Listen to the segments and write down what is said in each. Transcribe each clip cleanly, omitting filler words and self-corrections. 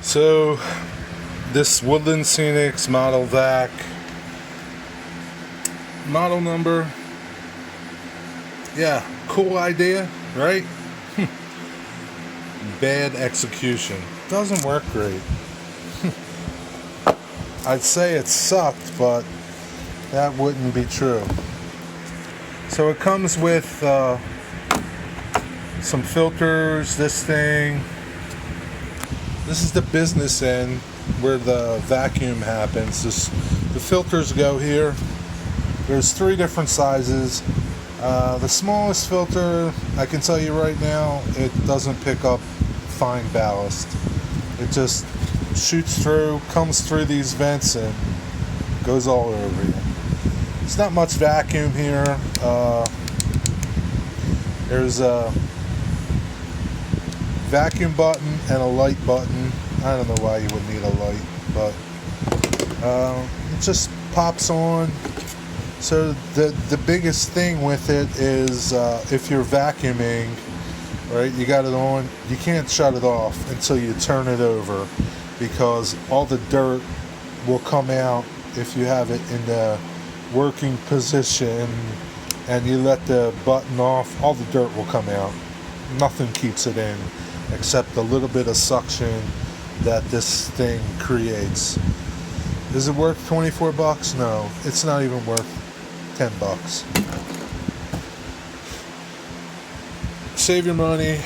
So this Woodland Scenics model vac, model number, yeah, cool idea, right? Bad execution. Doesn't work great. I'd say it sucked, but that wouldn't be true. So it comes with some filters, this thing. This is the business end where the vacuum happens. The filters go here. There's 3 different sizes. The smallest filter, I can tell you right now, it doesn't pick up fine ballast. It just shoots through, comes through these vents, and goes all over you. There's not much vacuum here. There's a vacuum button and a light button. I don't know why you would need a light, but it just pops on. So the biggest thing with it is if you're vacuuming, right, you got it on, you can't shut it off until you turn it over, because all the dirt will come out if you have it in the working position and you let the button off. All the dirt will come out. Nothing keeps it in except a little bit of suction that this thing creates. Is it worth 24 bucks? No, it's not even worth 10 bucks. Save your money.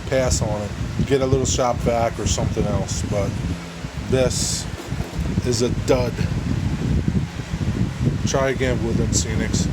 Pass on it. Get a little shop vac or something else, but this is a dud. Try again, Woodland Scenics.